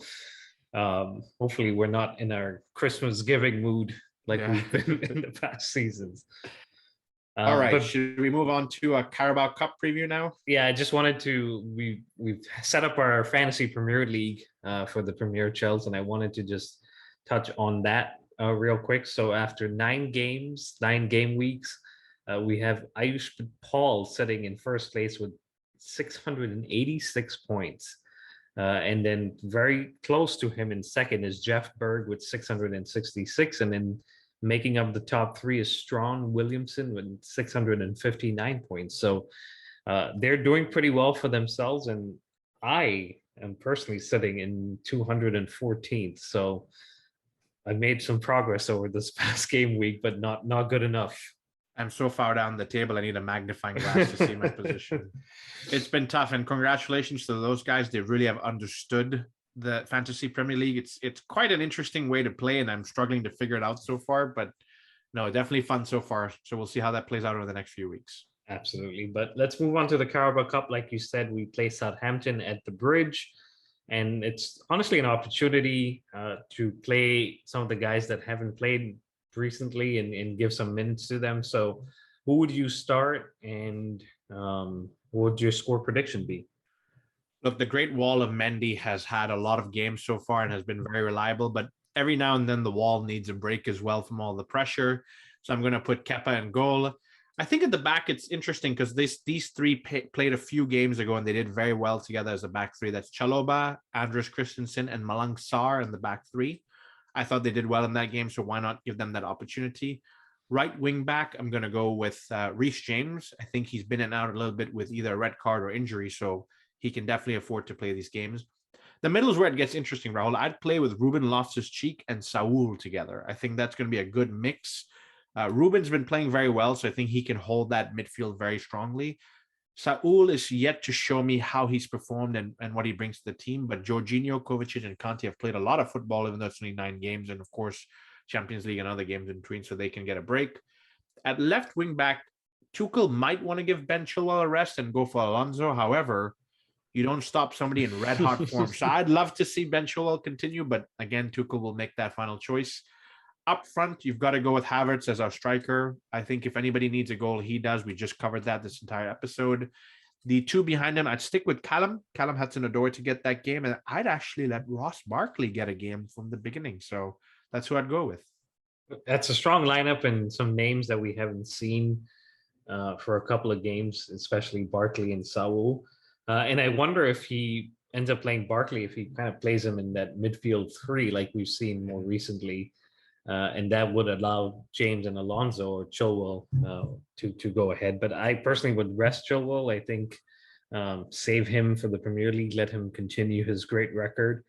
hopefully we're not in our Christmas giving mood like we've been in the past seasons. All right, but should we move on to a Carabao Cup preview now? Yeah, I just wanted to, we've set up our fantasy Premier League for the Premier Chels, and I wanted to just touch on that real quick. So after 9 game weeks, we have Ayush Paul sitting in first place with 686 points. And then very close to him in second is Jeff Berg with 666. And then making up the top 3 is Strawn Williamson with 659 points. So They're doing pretty well for themselves, and I am personally sitting in 214th. So I made some progress over this past game week, but not good enough. I'm so far down the table, I need a magnifying glass to see my position. It's been tough, and congratulations to those guys. They really have understood the Fantasy Premier League. It's quite an interesting way to play, and I'm struggling to figure it out so far, but no, definitely fun so far. So we'll see how that plays out over the next few weeks. Absolutely. But let's move on to the Carabao Cup. Like you said, we play Southampton at the Bridge. And it's honestly an opportunity to play some of the guys that haven't played recently and give some minutes to them. So who would you start, and what would your score prediction be? Look, the Great Wall of Mendy has had a lot of games so far and has been very reliable, but every now and then the wall needs a break as well from all the pressure. So I'm going to put Kepa in goal. I think at the back, it's interesting because these three played a few games ago and they did very well together as a back three. That's Chalobah, Andres Christensen, and Malang Sarr in the back three. I thought they did well in that game, so why not give them that opportunity? Right wing back, I'm going to go with Reece James. I think he's been in and out a little bit with either a red card or injury, so he can definitely afford to play these games. The middle is where it gets interesting, Rahul. I'd play with Ruben Loftus-Cheek and Saul together. I think that's going to be a good mix. Ruben's been playing very well, so I think he can hold that midfield very strongly. Saul is yet to show me how he's performed and what he brings to the team, but Jorginho, Kovacic, and Kanté have played a lot of football, even though it's only 9 games, and of course, Champions League and other games in between, so they can get a break. At left wing back, Tuchel might want to give Ben Chilwell a rest and go for Alonso. However, you don't stop somebody in red hot form. So I'd love to see Ben Chilwell continue, but again, Tuchel will make that final choice. Up front, you've got to go with Havertz as our striker. I think if anybody needs a goal, he does. We just covered that this entire episode. The two behind him, I'd stick with Callum Hudson-Odoi to get that game, and I'd actually let Ross Barkley get a game from the beginning. So that's who I'd go with. That's a strong lineup and some names that we haven't seen for a couple of games, especially Barkley and Saul. And I wonder if he ends up playing Barkley, if he kind of plays him in that midfield three like we've seen more recently. And that would allow James and Alonso or Chilwell to go ahead. But I personally would rest Chilwell. I think save him for the Premier League, let him continue his great record.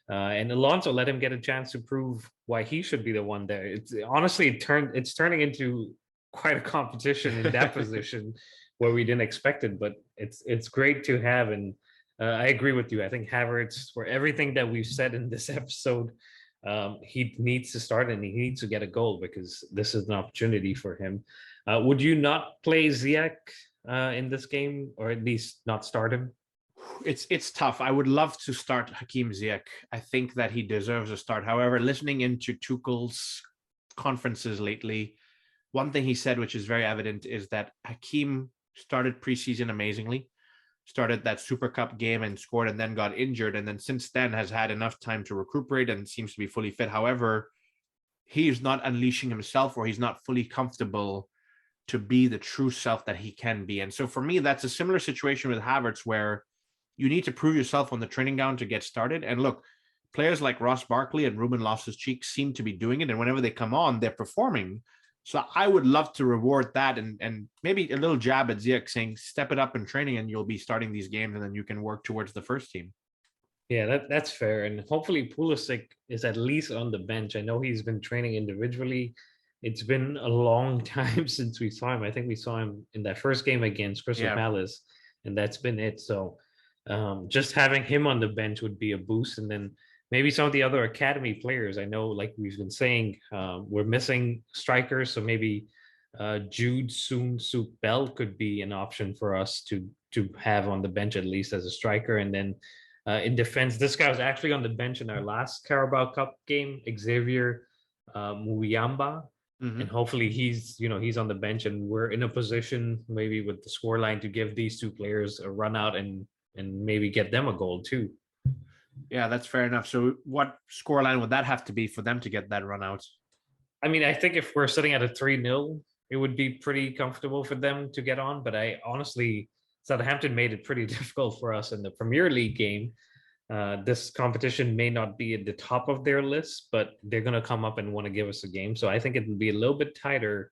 And Alonso, let him get a chance to prove why he should be the one there. It's honestly it's turning into quite a competition in that position where we didn't expect it, but it's great to have. And I agree with you. I think Havertz, for everything that we've said in this episode, he needs to start and he needs to get a goal because this is an opportunity for him. Would you not play Ziyech in this game, or at least not start him? It's tough. I would love to start Hakim Ziyech. I think that he deserves a start. However, listening into Tuchel's conferences lately, one thing he said, which is very evident, is that Hakim started preseason amazingly, started that Super Cup game and scored and then got injured. And then since then has had enough time to recuperate and seems to be fully fit. However, he's not unleashing himself, or he's not fully comfortable to be the true self that he can be. And so for me, that's a similar situation with Havertz, where you need to prove yourself on the training ground to get started. And look, players like Ross Barkley and Ruben Loftus-Cheek seem to be doing it. And whenever they come on, they're performing. So I would love to reward that and maybe a little jab at Ziyech saying, step it up in training and you'll be starting these games and then you can work towards the first team. Yeah, that's fair. And hopefully Pulisic is at least on the bench. I know he's been training individually. It's been a long time since we saw him. I think we saw him in that first game against Crystal Palace, and that's been it. So just having him on the bench would be a boost. And then maybe some of the other academy players. I know, like we've been saying, we're missing strikers. So maybe Jude Soon-Suk Bell could be an option for us to have on the bench, at least as a striker. And then in defense, this guy was actually on the bench in our last Carabao Cup game, Xavier Muyamba. Mm-hmm. And hopefully he's on the bench and we're in a position maybe with the scoreline to give these two players a run out and maybe get them a goal too. Yeah, that's fair enough. So what scoreline would that have to be for them to get that run out? I mean, I think if we're sitting at a 3-0, it would be pretty comfortable for them to get on. But I honestly, Southampton made it pretty difficult for us in the Premier League game. This competition may not be at the top of their list, but they're going to come up and want to give us a game. So I think it will be a little bit tighter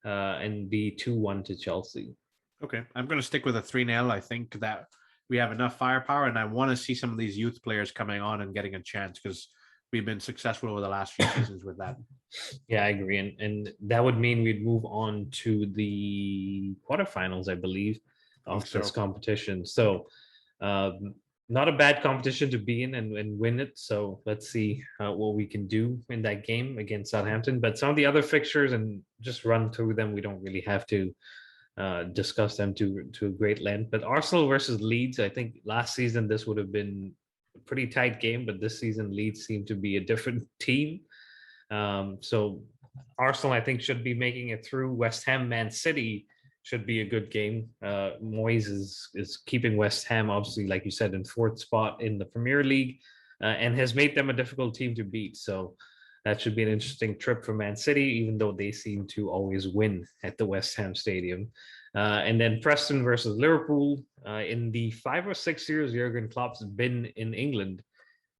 and be 2-1 to Chelsea. Okay, I'm going to stick with a 3-0. I think that we have enough firepower, and I want to see some of these youth players coming on and getting a chance because we've been successful over the last few seasons with that. Yeah, I agree, and that would mean we'd move on to the quarterfinals, I believe, of this competition. So, not a bad competition to be in and win it. So let's see what we can do in that game against Southampton. But some of the other fixtures, and just run through them, we don't really have to discuss them to a great length. But Arsenal versus Leeds, I think last season this would have been a pretty tight game, but this season Leeds seem to be a different team. So Arsenal, I think, should be making it through. West Ham, Man City should be a good game. Moyes is keeping West Ham, obviously, like you said, in fourth spot in the Premier League, and has made them a difficult team to beat. So that should be an interesting trip for Man City, even though they seem to always win at the West Ham Stadium. And then Preston versus Liverpool. In the 5 or 6 years Jurgen Klopp's been in England,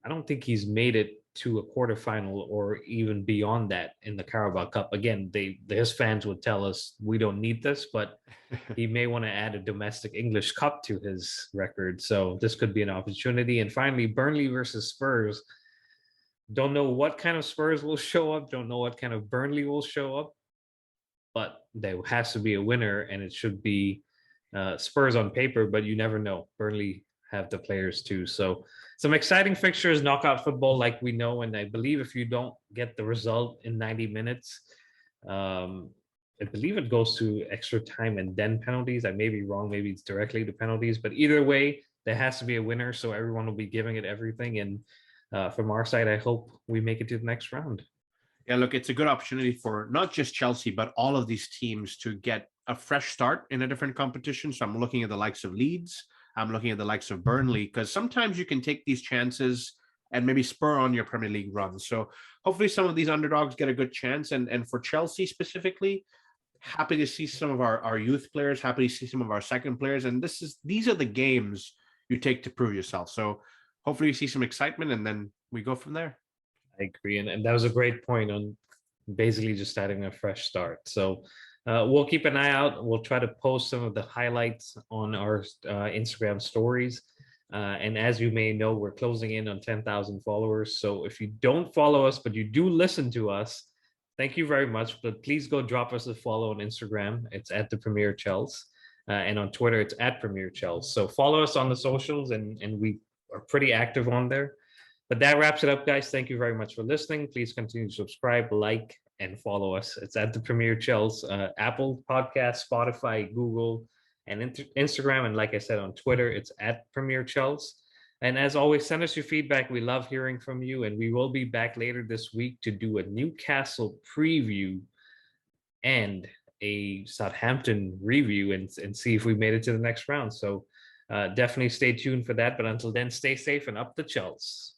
I don't think he's made it to a quarterfinal or even beyond that in the Carabao Cup. Again, his fans would tell us we don't need this, but he may want to add a domestic English Cup to his record. So this could be an opportunity. And finally, Burnley versus Spurs. Don't know what kind of Spurs will show up. Don't know what kind of Burnley will show up. But there has to be a winner, and it should be Spurs on paper, but you never know. Burnley have the players too. So some exciting fixtures, knockout football, like we know. And I believe if you don't get the result in 90 minutes, I believe it goes to extra time and then penalties. I may be wrong. Maybe it's directly to penalties. But either way, there has to be a winner. So everyone will be giving it everything. And from our side, I hope we make it to the next round. Yeah, look, it's a good opportunity for not just Chelsea, but all of these teams to get a fresh start in a different competition. So I'm looking at the likes of Leeds. I'm looking at the likes of Burnley, because sometimes you can take these chances and maybe spur on your Premier League run. So hopefully some of these underdogs get a good chance. And for Chelsea specifically, happy to see some of our youth players, happy to see some of our second players. And these are the games you take to prove yourself. So hopefully you see some excitement, and then we go from there. I agree. And that was a great point on basically just starting a fresh start. So we'll keep an eye out. We'll try to post some of the highlights on our Instagram stories. And as you may know, we're closing in on 10,000 followers. So if you don't follow us, but you do listen to us, thank you very much. But please go drop us a follow on Instagram. It's at the Premier Chels. And on Twitter, it's at Premier Chels. So follow us on the socials, and we are pretty active on there. But that wraps it up, guys. Thank you very much for listening. Please continue to subscribe, like, and follow us. It's at the Premier Chels, Apple Podcast, Spotify, Google, and Instagram. And like I said, on Twitter, it's at Premier Chels. And as always, send us your feedback. We love hearing from you. And we will be back later this week to do a Newcastle preview and a Southampton review and see if we made it to the next round. So definitely stay tuned for that. But until then, stay safe and up the Chels.